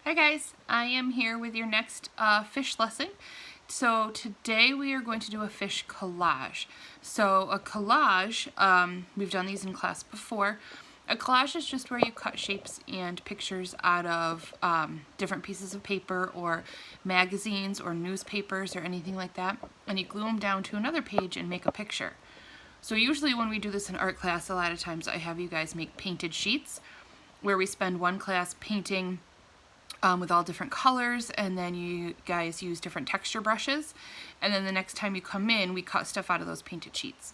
Hi guys, I am here with your next fish lesson. So today we are going to do a fish collage. So a collage, we've done these in class before. A collage is just where you cut shapes and pictures out of different pieces of paper or magazines or newspapers or anything like that, and you glue them down to another page and make a picture. So usually when we do this in art class, a lot of times I have you guys make painted sheets where we spend one class painting with all different colors, and then you guys use different texture brushes, and then the next time you come in we cut stuff out of those painted sheets.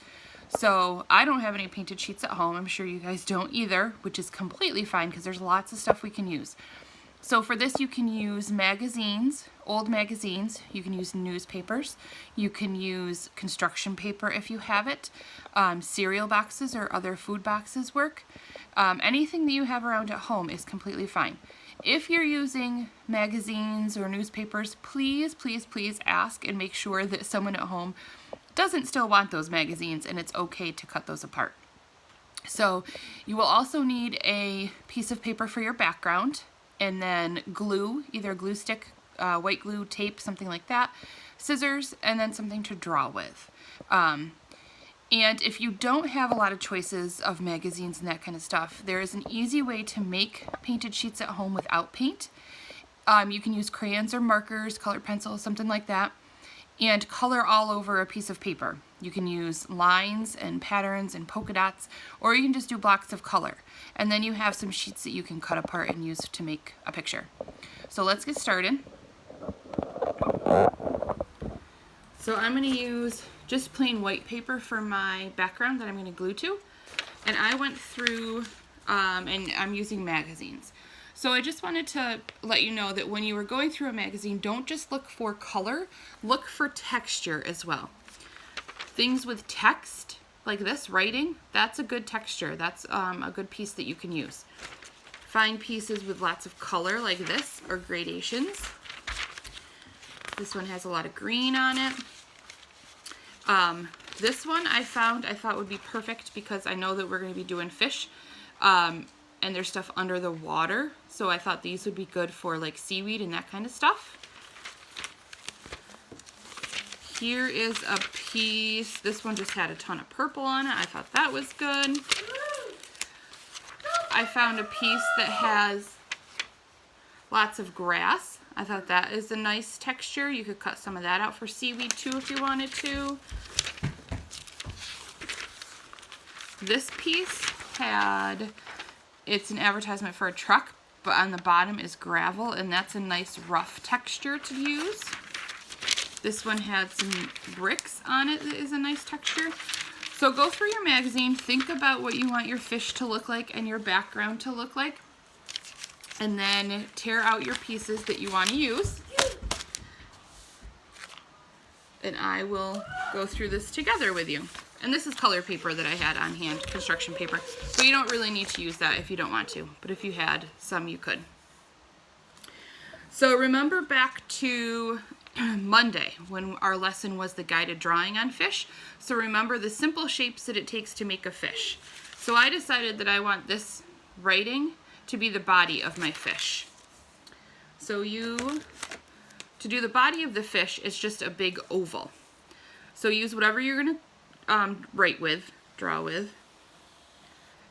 So I don't have any painted sheets at home. I'm sure you guys don't either, which is completely fine because there's lots of stuff we can use. So for this you can use magazines, old magazines, you can use newspapers, you can use construction paper if you have it, cereal boxes or other food boxes work. Anything that you have around at home is completely fine. If you're using magazines or newspapers, please, please, please ask and make sure that someone at home doesn't still want those magazines and it's okay to cut those apart. So you will also need a piece of paper for your background, and then glue, either glue stick, white glue, tape, something like that, scissors, and then something to draw with. And if you don't have a lot of choices of magazines and that kind of stuff, there is an easy way to make painted sheets at home without paint. You can use crayons or markers, colored pencils, something like that, and color all over a piece of paper. You can use lines and patterns and polka dots, or you can just do blocks of color. And then you have some sheets that you can cut apart and use to make a picture. So let's get started. So I'm going to use just plain white paper for my background that I'm going to glue to. And I went through, and I'm using magazines. So I just wanted to let you know that when you were going through a magazine, don't just look for color, look for texture as well. Things with text, like this, writing, that's a good texture. That's a good piece that you can use. Find pieces with lots of color like this, or gradations. This one has a lot of green on it. This one I thought would be perfect because I know that we're going to be doing fish, and there's stuff under the water, so I thought these would be good for like seaweed and that kind of stuff. Here is a piece. This one just had a ton of purple on it. I thought that was good. I found a piece that has lots of grass. I thought that is a nice texture. You could cut some of that out for seaweed too if you wanted to. This piece it's an advertisement for a truck, but on the bottom is gravel, and that's a nice rough texture to use. This one had some bricks on it that is a nice texture. So go through your magazine, think about what you want your fish to look like and your background to look like, and then tear out your pieces that you want to use. And I will go through this together with you. And this is color paper that I had on hand, construction paper. So you don't really need to use that if you don't want to, but if you had some, you could. So remember back to Monday when our lesson was the guided drawing on fish. So remember the simple shapes that it takes to make a fish. So I decided that I want this writing to be the body of my fish. So to do the body of the fish, it's just a big oval. So use whatever you're going to draw with.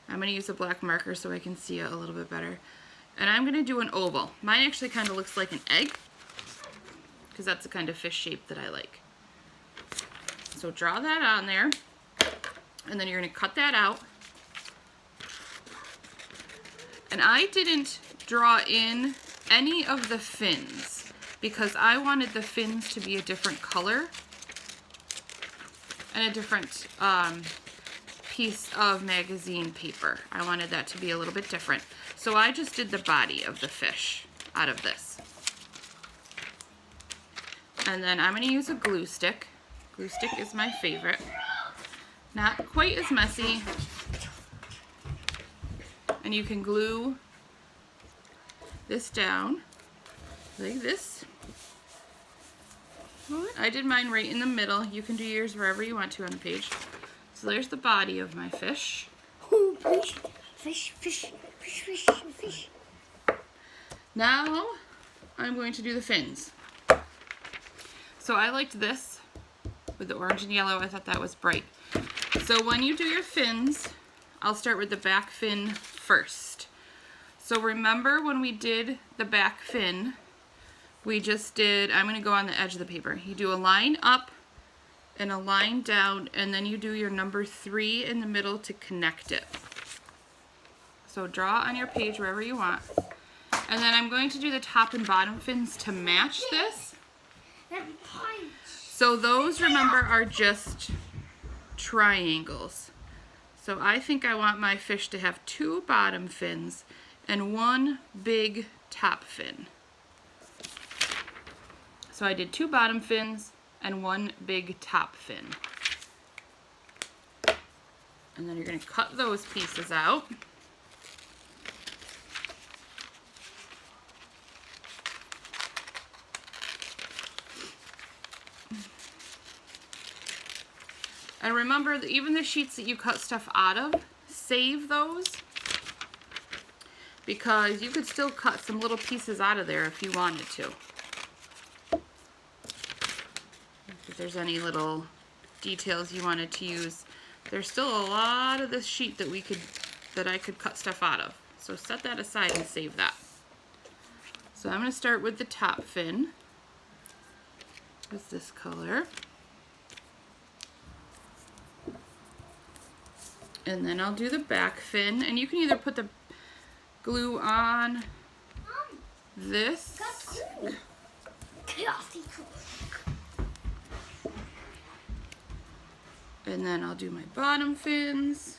I'm going to use a black marker so I can see it a little bit better. And I'm going to do an oval. Mine actually kind of looks like an egg, because that's the kind of fish shape that I like. So draw that on there, and then you're going to cut that out. And I didn't draw in any of the fins because I wanted the fins to be a different color and a different piece of magazine paper. I wanted that to be a little bit different. So I just did the body of the fish out of this. And then I'm going to use a glue stick. Glue stick is my favorite. Not quite as messy. And you can glue this down like this. I did mine right in the middle. You can do yours wherever you want to on the page. So there's the body of my fish. Fish, fish, fish, fish, fish, fish. Now I'm going to do the fins. So I liked this with the orange and yellow. I thought that was bright. So when you do your fins, I'll start with the back fin first. So remember when we did the back fin, we just did, I'm going to go on the edge of the paper. You do a line up and a line down, and then you do your number 3 in the middle to connect it. So draw on your page wherever you want. And then I'm going to do the top and bottom fins to match this. So those, remember, are just triangles. So I think I want my fish to have 2 bottom fins and 1 big top fin. So I did 2 bottom fins and 1 big top fin. And then you're going to cut those pieces out. And remember that even the sheets that you cut stuff out of, save those, because you could still cut some little pieces out of there if you wanted to. If there's any little details you wanted to use, there's still a lot of this sheet that I could cut stuff out of. So set that aside and save that. So I'm going to start with the top fin with this color. And then I'll do the back fin, and you can either put the glue on this, and then I'll do my bottom fins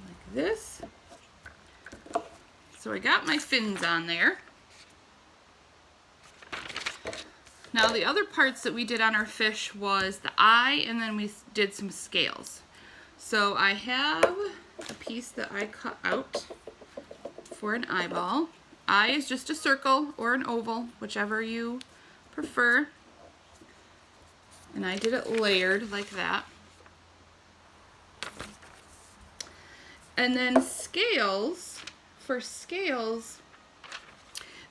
like this. So I got my fins on there. Now the other parts that we did on our fish was the eye, and then we did some scales. So I have a piece that I cut out for an eyeball. Eye is just a circle or an oval, whichever you prefer. And I did it layered like that. And then scales, for scales,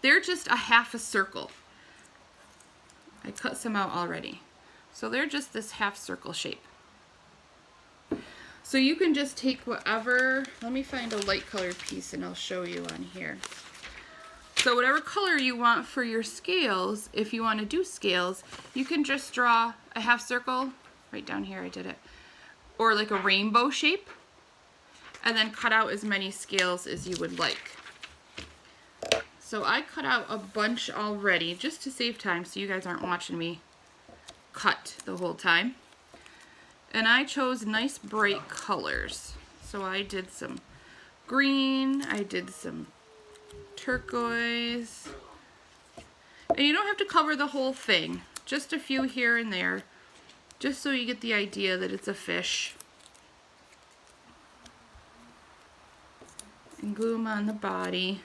they're just a half a circle. I cut some out already. So they're just this half circle shape. So you can just take whatever, let me find a light colored piece and I'll show you on here. So whatever color you want for your scales, if you want to do scales, you can just draw a half circle, right down here I did it, or like a rainbow shape, and then cut out as many scales as you would like. So I cut out a bunch already just to save time so you guys aren't watching me cut the whole time. And I chose nice bright colors. So I did some green, I did some turquoise. And you don't have to cover the whole thing, just a few here and there, just so you get the idea that it's a fish. And glue them on the body.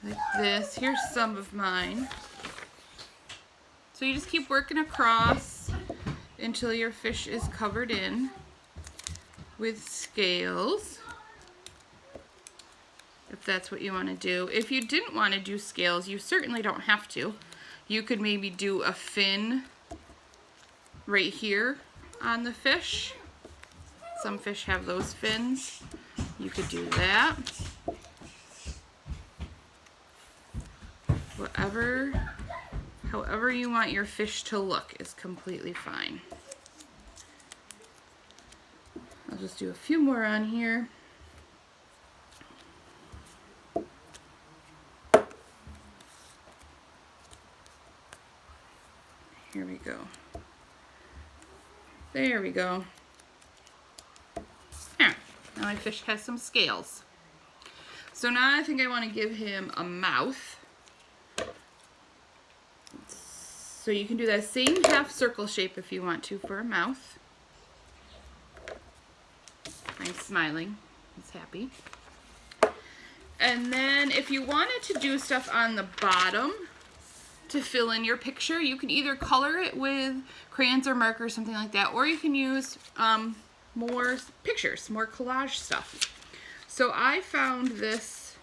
Like this. Here's some of mine. So you just keep working across until your fish is covered in with scales, if that's what you want to do. If you didn't want to do scales, you certainly don't have to. You could maybe do a fin right here on the fish. Some fish have those fins. You could do that. However you want your fish to look is completely fine. I'll just do a few more on here. Here we go. There we go. There. Now my fish has some scales. So now I think I want to give him a mouth. So you can do that same half circle shape if you want to for a mouth. I'm smiling. He's happy. And then if you wanted to do stuff on the bottom, to fill in your picture. You can either color it with crayons or markers, something like that, or you can use more pictures, more collage stuff. So I found this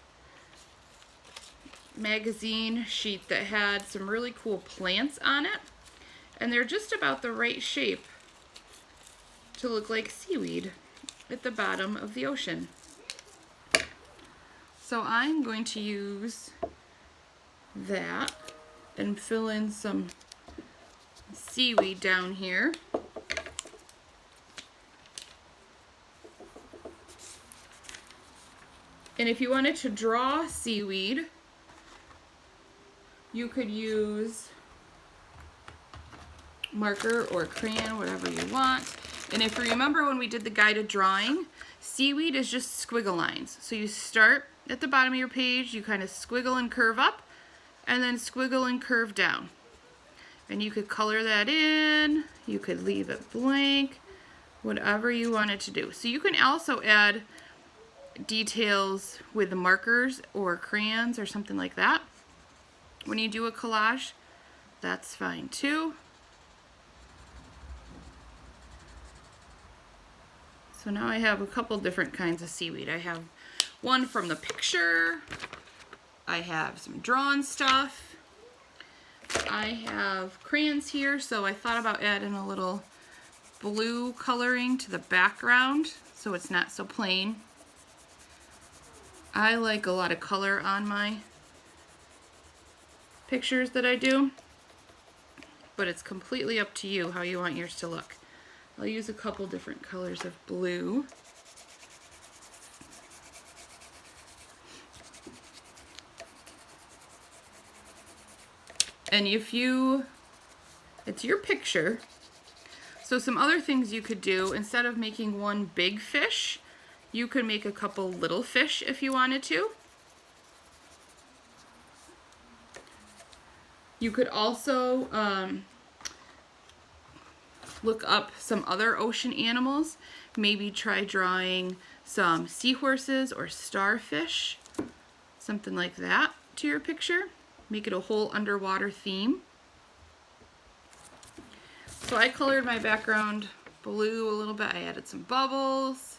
magazine sheet that had some really cool plants on it, and they're just about the right shape to look like seaweed at the bottom of the ocean. So I'm going to use that and fill in some seaweed down here. And if you wanted to draw seaweed, you could use marker or crayon, whatever you want. And if you remember when we did the guided drawing, seaweed is just squiggle lines. So you start at the bottom of your page, you kind of squiggle and curve up, and then squiggle and curve down. And you could color that in, you could leave it blank, whatever you wanted to do. So you can also add details with markers or crayons or something like that. When you do a collage, that's fine too. So now I have a couple different kinds of seaweed. I have one from the picture. I have some drawn stuff. I have crayons here, so I thought about adding a little blue coloring to the background so it's not so plain. I like a lot of color on my pictures that I do, but it's completely up to you how you want yours to look. I'll use a couple different colors of blue. And if you, it's your picture, so some other things you could do, instead of making one big fish, you could make a couple little fish if you wanted to. You could also look up some other ocean animals. Maybe try drawing some seahorses or starfish, something like that to your picture. Make it a whole underwater theme. So I colored my background blue a little bit. I added some bubbles.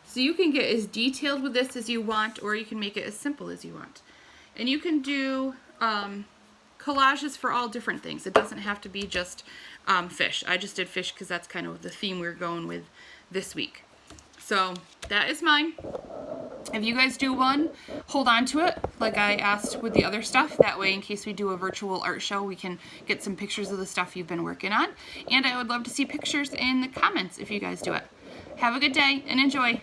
So you can get as detailed with this as you want, or you can make it as simple as you want. And you can do collages for all different things. It doesn't have to be just fish. I just did fish because that's kind of the theme we're going with this week. So that is mine. If you guys do one, hold on to it like I asked with the other stuff. That way, in case we do a virtual art show, we can get some pictures of the stuff you've been working on. And I would love to see pictures in the comments if you guys do it. Have a good day and enjoy.